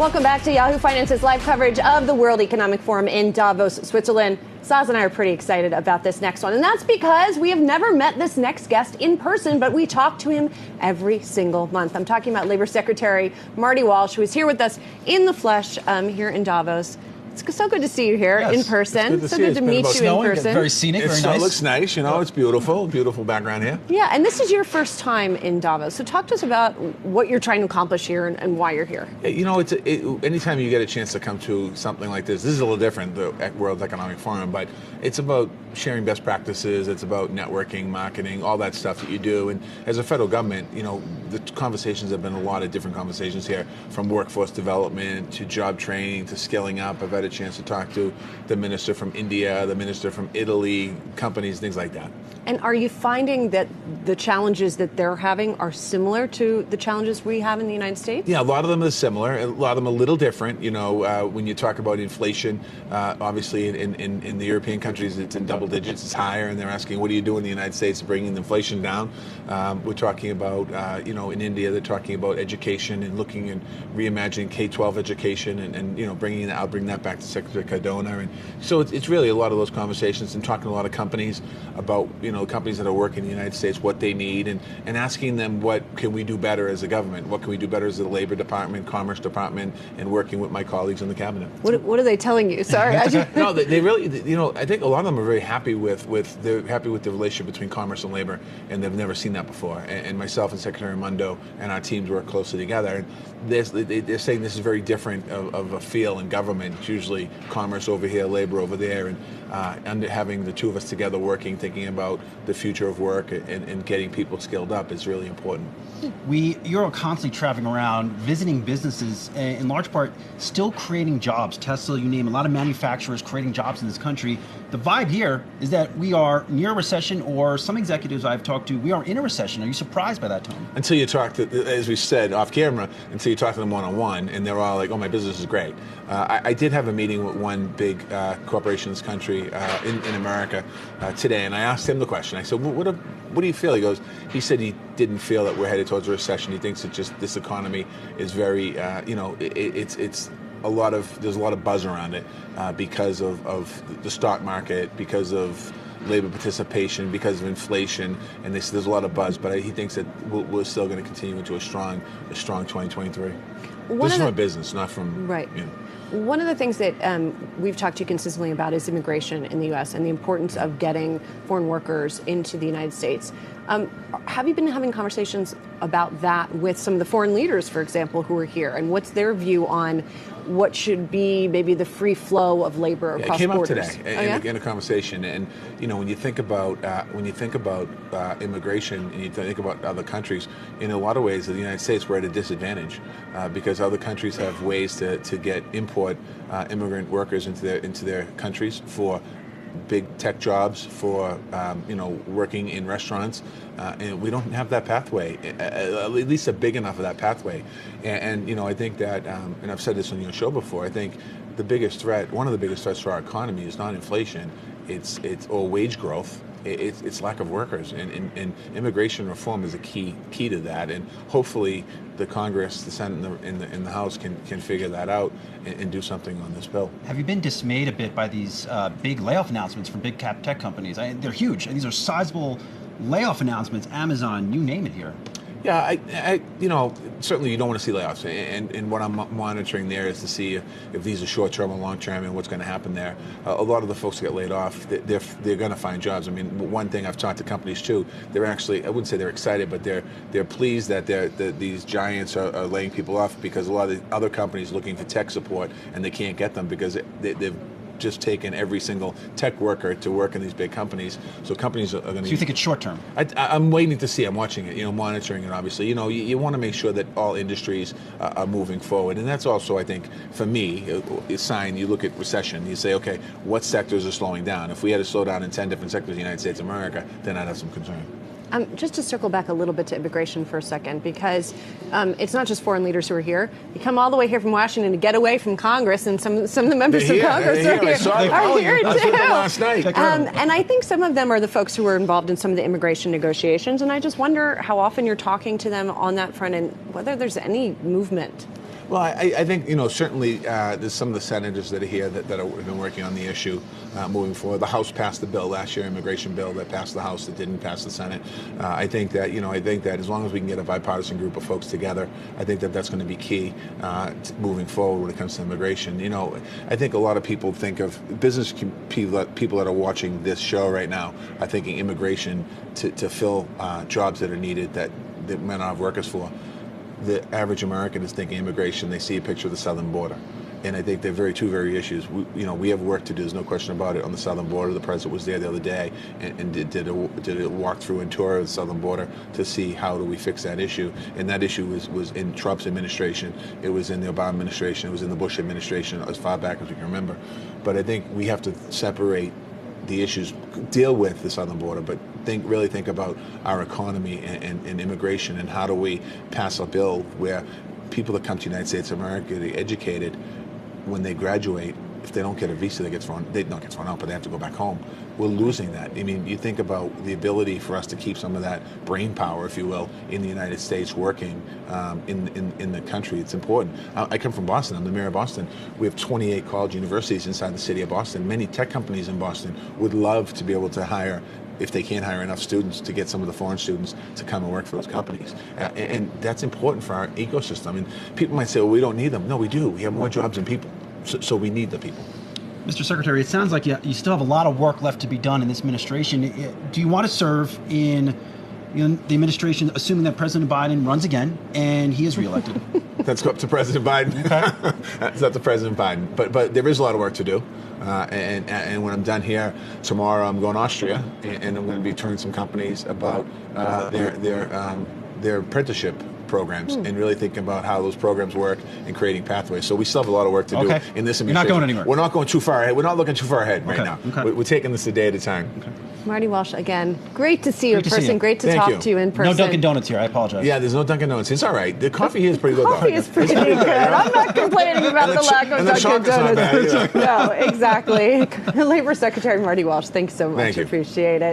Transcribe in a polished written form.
Welcome back to Yahoo Finance's live coverage of the World Economic Forum in Davos, Switzerland. Sozzi and I are pretty excited about this next one, and that's because we have never met this next guest in person, but we talk to him every single month. I'm talking about Labor Secretary Marty Walsh, who is here with us in the flesh here in Davos. It's so good to see you here in person. So good to meet you in person. Very scenic, very nice. It looks nice, you know, it's beautiful. Beautiful background here. Yeah, and this is your first time in Davos. So talk to us about what you're trying to accomplish here and why you're here. You know, anytime you get a chance to come to something like this is a little different, the World Economic Forum, but it's about sharing best practices. It's about networking, marketing, all that stuff that you do. And as a federal government, you know, the conversations have been a lot of different conversations here, from workforce development to job training to skilling up. I've had a chance to talk to the minister from India, the minister from Italy, companies, things like that. And are you finding that the challenges that they're having are similar to the challenges we have in the United States? Yeah, a lot of them are similar. A lot of them are a little different. You know, when you talk about inflation, obviously in the European countries, it's in double digits, it's higher, and they're asking, what do you do in the United States to bring the inflation down? We're talking about, you know, in India, they're talking about education and looking and reimagining K-12 education and you know, I'll bring that back to Secretary Cardona. And so it's really a lot of those conversations and talking to a lot of companies about, you know, companies that are working in the United States, what they need, and asking them what can we do better as a government? What can we do better as the Labor Department, Commerce Department, and working with my colleagues in the cabinet. What are they telling you? Sorry. No, they really, you know, I think a lot of them are very happy with the relationship between Commerce and Labor, and they've never seen that before. And myself and Secretary Mundo and our teams work closely together. And they're saying this is very different of a feel in government. It's usually Commerce over here, Labor over there, and having the two of us together working, thinking about the future of work and getting people skilled up is really important. You're constantly traveling around, visiting businesses, in large part, still creating jobs. Tesla, you name a lot of manufacturers creating jobs in this country. The vibe here is that we are near a recession, or some executives I've talked to, we are in a recession. Are you surprised by that tone? Until you talk to, as we said off camera, until you talk to them one-on-one, and they're all like, oh, my business is great. I did have a meeting with one big corporation in this country, in America, today, and I asked him the question. I said, well, what do you feel? He said he didn't feel that we're headed towards a recession. He thinks that just this economy is very, you know, it's there's a lot of buzz around it because of the stock market, because of labor participation, because of inflation, and there's a lot of buzz. But he thinks that we're still going to continue into a strong 2023. This is from a business, not from right. You know. One of the things that we've talked to you consistently about is immigration in the U.S. and the importance of getting foreign workers into the United States. Have you been having conversations about that with some of the foreign leaders, for example, who are here? And what's their view on what should be maybe the free flow of labor across borders? It came up today in a conversation. And, you know, when you think about immigration and you think about other countries, in a lot of ways, in the United States, we're at a disadvantage because other countries have ways to import immigrant workers into their countries for big tech jobs, for you know, working in restaurants, and we don't have that pathway, at least a big enough of that pathway. And you know, I think that, and I've said this on your show before, I think the biggest threat, one of the biggest threats for our economy is not inflation, it's wage growth. It's lack of workers, and immigration reform is a key to that. And hopefully, the Congress, the Senate, and the House can figure that out and do something on this bill. Have you been dismayed a bit by these big layoff announcements from big cap tech companies? They're huge, and these are sizable layoff announcements. Amazon, you name it here. Yeah, I you know, certainly you don't want to see layoffs, and what I'm monitoring there is to see if these are short-term or long-term and what's going to happen there. A lot of the folks who get laid off, they're going to find jobs. I mean, one thing I've talked to companies too, they're actually, I wouldn't say they're excited, but they're pleased that these giants are laying people off, because a lot of the other companies looking for tech support and they can't get them because they've just taken every single tech worker to work in these big companies. So companies are going to... So you think it's short term? I'm waiting to see. I'm watching it, you know, monitoring it, obviously. You know, you want to make sure that all industries are moving forward. And that's also, I think, for me, a sign. You look at recession, you say, okay, what sectors are slowing down? If we had to slow down in 10 different sectors in the United States of America, then I'd have some concern. Just to circle back a little bit to immigration for a second, because it's not just foreign leaders who are here. You come all the way here from Washington to get away from Congress, and some of the members of Congress are here too. Last night. And I think some of them are the folks who were involved in some of the immigration negotiations, and I just wonder how often you're talking to them on that front and whether there's any movement. Well, I think, certainly there's some of the senators that are here that have been working on the issue moving forward. The House passed the bill last year, immigration bill that passed the House that didn't pass the Senate. I think that as long as we can get a bipartisan group of folks together, I think that that's going to be key moving forward when it comes to immigration. I think a lot of people think of business people that are watching this show right now are thinking immigration to fill jobs that are needed that men not have workers for. The average American is thinking immigration. They see a picture of the southern border. And I think they're two very issues. We have work to do. There's no question about it on the southern border. The president was there the other day and did a walkthrough and tour of the southern border to see how do we fix that issue. And that issue was in Trump's administration. It was in the Obama administration. It was in the Bush administration as far back as we can remember. But I think we have to separate the issues, deal with the southern border, but really think about our economy and immigration, and how do we pass a bill where people that come to the United States of America, they're educated, when they graduate, if they don't get a visa, they don't get thrown out, but they have to go back home. We're losing that. I mean, you think about the ability for us to keep some of that brain power, if you will, in the United States working in the country. It's important. I come from Boston. I'm the mayor of Boston. We have 28 college universities inside the city of Boston. Many tech companies in Boston would love to be able to hire, if they can't hire enough students, to get some of the foreign students to come and work for those companies. And that's important for our ecosystem. And people might say, well, we don't need them. No, we do. We have more jobs than people. So we need the people. Mr. Secretary, it sounds like you still have a lot of work left to be done in this administration. Do you want to serve in the administration, assuming that President Biden runs again and he is reelected? That's up to President Biden. Okay. That's up to President Biden. But there is a lot of work to do. And when I'm done here tomorrow, I'm going to Austria, and I'm going to be touring some companies about their apprenticeship programs and really thinking about how those programs work and creating pathways. So we still have a lot of work to do in this administration. You're not going anywhere. We're not going too far ahead. We're not looking too far ahead right now. Okay. We're taking this a day at a time. Okay. Marty Walsh, again, great to see you in person. Great to talk to you in person. No Dunkin' Donuts here. I apologize. Yeah, there's no Dunkin' Donuts. It's all right. The coffee here is pretty good. Coffee is pretty good. I'm not complaining about the lack of Dunkin' Donuts. No, exactly. Labor Secretary Marty Walsh, thanks so much. Thank you. Appreciate it.